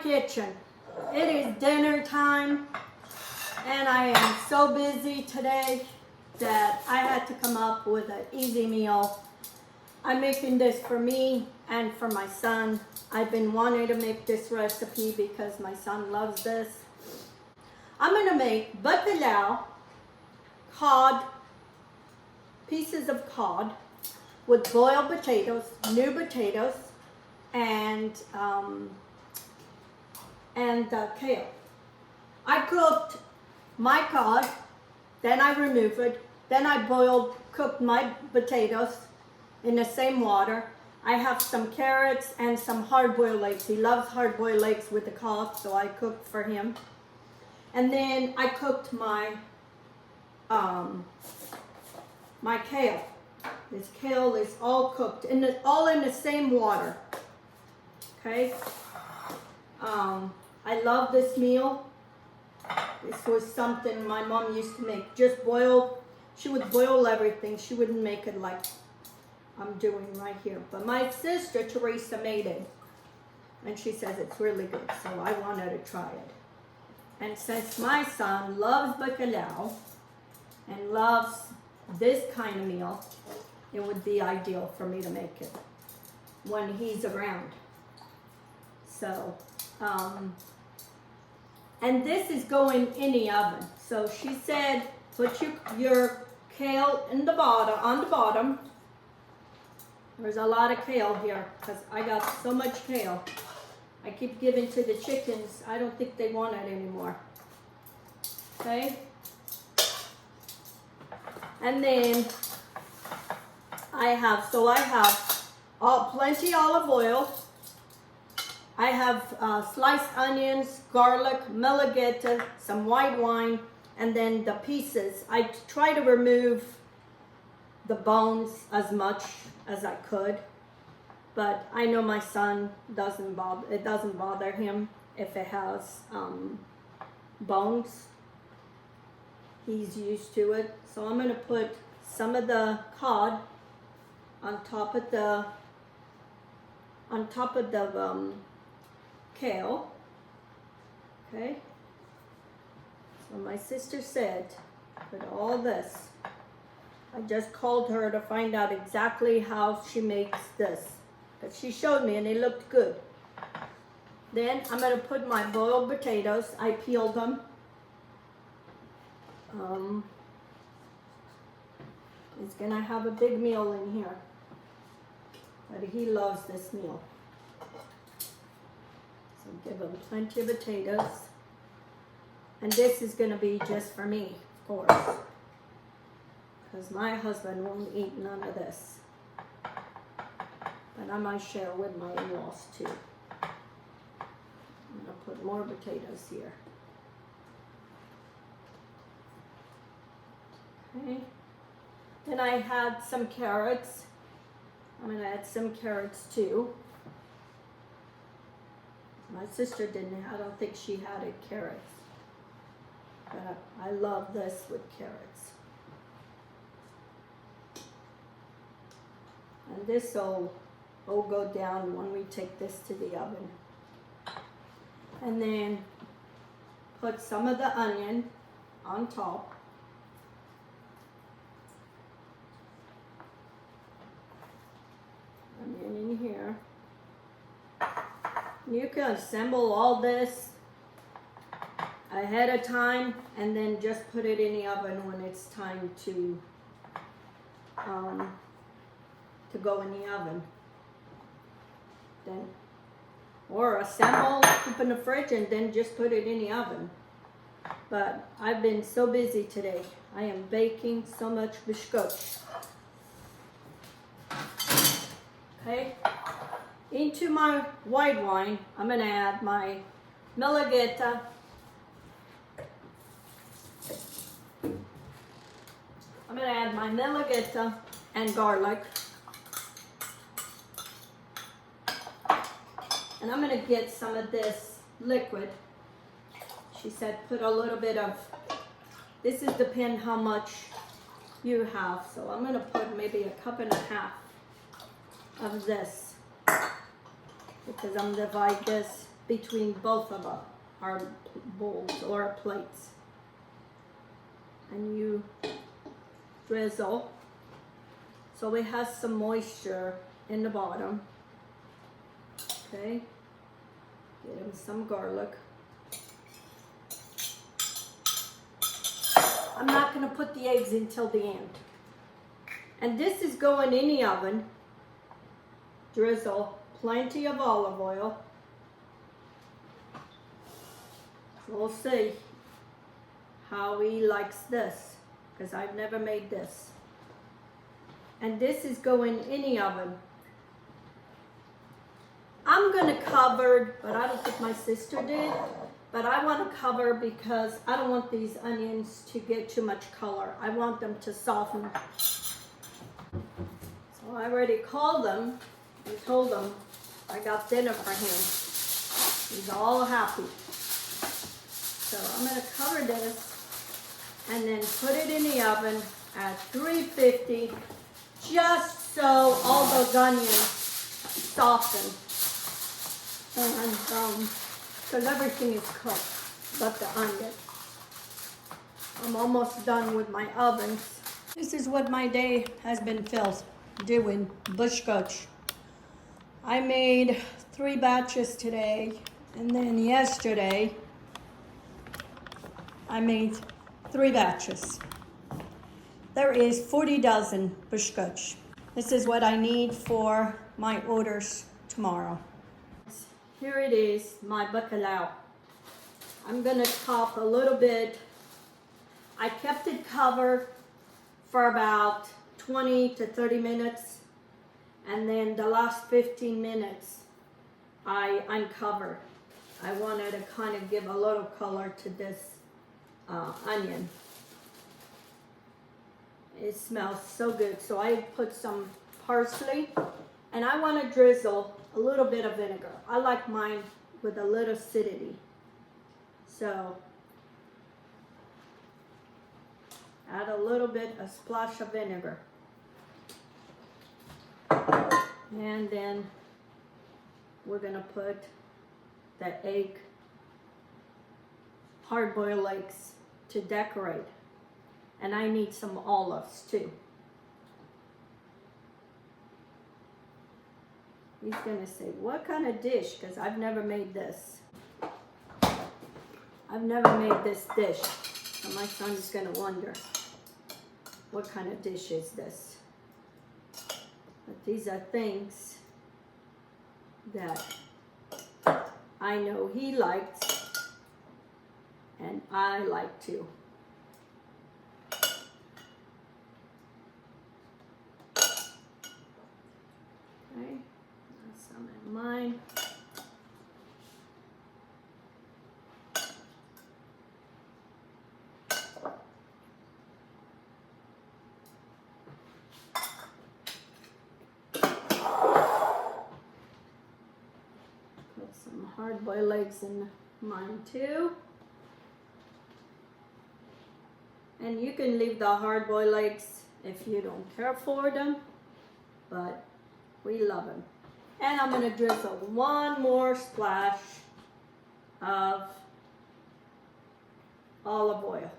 kitchen. It is dinner time, and I am so busy today that I had to come up with an easy meal. I'm making this for me and for my son. I've been wanting to make this recipe because my son loves this. I'm going to make bacalhau, cod, pieces of cod with boiled potatoes, new potatoes, and kale. I cooked my cod, then I removed it, then I cooked my potatoes in the same water. I have some carrots and some hard-boiled eggs. He loves hard-boiled eggs with the cod, so I cooked for him. And then I cooked my my kale. This kale is all cooked, all in the same water. Okay. I love this meal. This was something my mom used to make. Just boil. She would boil everything. She wouldn't make it like I'm doing right here. But my sister Teresa made it, and she says it's really good. So I wanted to try it. And since my son loves bacalhau and loves this kind of meal, it would be ideal for me to make it when he's around. So, and this is going in the oven. So she said, put your kale in the bottom, on the bottom. There's a lot of kale here because I got so much kale. I keep giving to the chickens. I don't think they want it anymore. Okay. And then I have plenty olive oil. I have sliced onions, garlic, malagueta, some white wine, and then the pieces. I try to remove the bones as much as I could, but I know my son doesn't bother him if it has bones. He's used to it. So I'm going to put some of the cod on top of the kale. Okay. So my sister said, put all this. I just called her to find out exactly how she makes this. But she showed me and it looked good. Then I'm going to put my boiled potatoes. I peeled them. He's going to have a big meal in here. But he loves this meal. So give him plenty of potatoes. And this is going to be just for me, of course. Because my husband won't eat none of this. But I might share with my in-laws too. I'm going to put more potatoes here. Okay. Then I had some carrots. I'm going to add some carrots too. My sister didn't. I don't think she had carrots. But I love this with carrots. And this will go down when we take this to the oven. And then put some of the onion on top. Onion in here. You can assemble all this ahead of time and then just put it in the oven when it's time to go in the oven. Then, or assemble, keep in the fridge, and then just put it in the oven. But I've been so busy today. I am baking so much biscuits. Okay. Into my white wine, I'm going to add my malagueta. I'm going to add my malagueta and garlic. And I'm going to get some of this liquid. She said put a little bit of, this is depend how much you have. So I'm going to put maybe a cup and a half of this. Because I'm going to divide this between both of our bowls or our plates. And you drizzle so it has some moisture in the bottom. Okay, get him some garlic. I'm not going to put the eggs in till the end. And this is going in the oven. Drizzle plenty of olive oil. We'll see how he likes this, because I've never made this. And this is going in the oven. I'm going to cover, but I don't think my sister did. But I want to cover because I don't want these onions to get too much color. I want them to soften. So I already called them and told them I got dinner for him. He's all happy. So I'm going to cover this and then put it in the oven at 350, just so all those onions soften. And because everything is cooked but the onion. I'm almost done with my ovens. This is what my day has been filled doing, butchcoach. I made 3 batches today, and then yesterday I made 3 batches. There is 40 dozen butchcoach. This is what I need for my orders tomorrow. Here it is, my bacalhau. I'm gonna top a little bit. I kept it covered for about 20 to 30 minutes. And then the last 15 minutes, I uncovered. I wanted to kind of give a little color to this onion. It smells so good. So I put some parsley, and I want to drizzle a little bit of vinegar. I like mine with a little acidity. So add a little bit, a splash of vinegar. And then we're gonna put the egg, hard-boiled eggs to decorate. And I need some olives too. He's gonna say, what kind of dish? Because I've never made this. I've never made this dish. So my son's gonna wonder, what kind of dish is this? But these are things that I know he likes, and I like too. Okay, some in mine. Put some hard-boiled eggs in mine too. And you can leave the hard-boiled eggs if you don't care for them, but we love them. And I'm gonna drizzle one more splash of olive oil.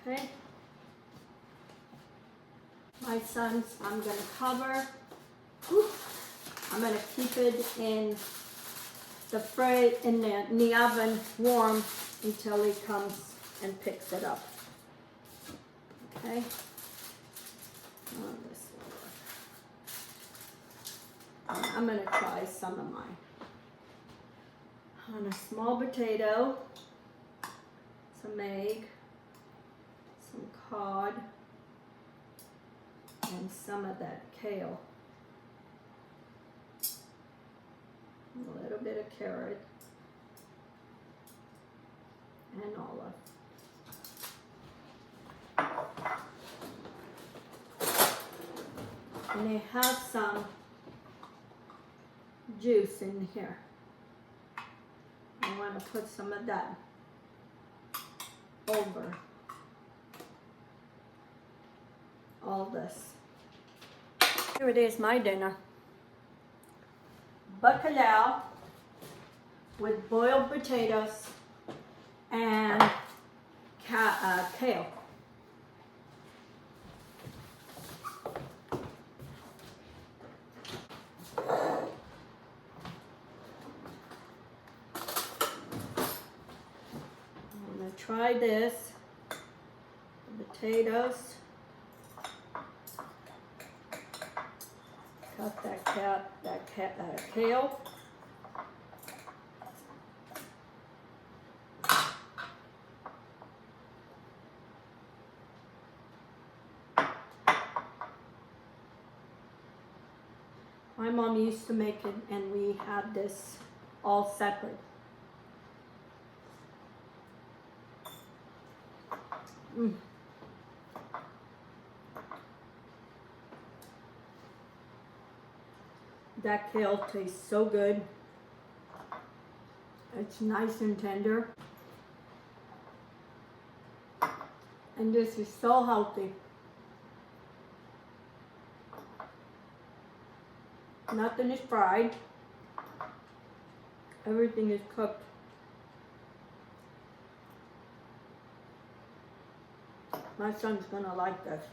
Okay. My son's, I'm gonna cover. Whew. I'm gonna keep it in the oven warm until he comes and picks it up. Okay. On this one. I'm gonna try some of mine. On a small potato, some egg, some cod, and some of that kale. A little bit of carrot and olive. And they have some juice in here. I want to put some of that over all this. Here it is, my dinner. bacalhau with boiled potatoes and kale. I'm going to try this. Potatoes. Cut that kale. My mom used to make it, and we had this all separate. That kale tastes so good. It's nice and tender. And this is so healthy. Nothing is fried. Everything is cooked. My son's gonna like this.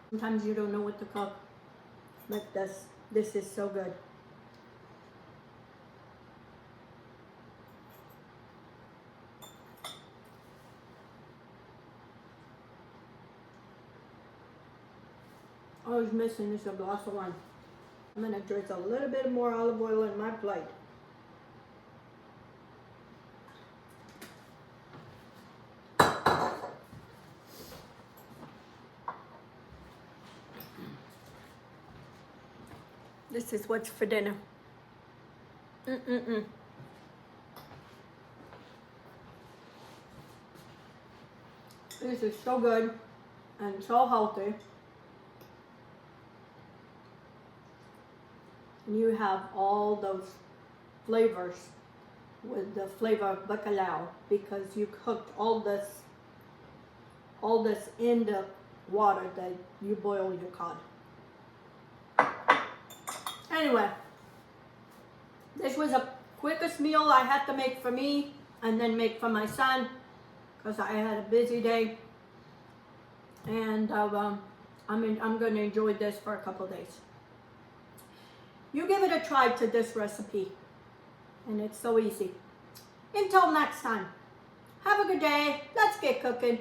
Sometimes you don't know what to cook. Like this. This is so good. All I was missing is a glass of wine. I'm gonna drizzle a little bit more olive oil in my plate. This is what's for dinner. This is so good and so healthy. And you have all those flavors with the flavor of bacalhau because you cooked all this in the water that you boil your cod. Anyway, this was the quickest meal I had to make for me and then make for my son because I had a busy day. And I'm going to enjoy this for a couple of days. You give it a try to this recipe, and it's so easy. Until next time, have a good day. Let's get cooking.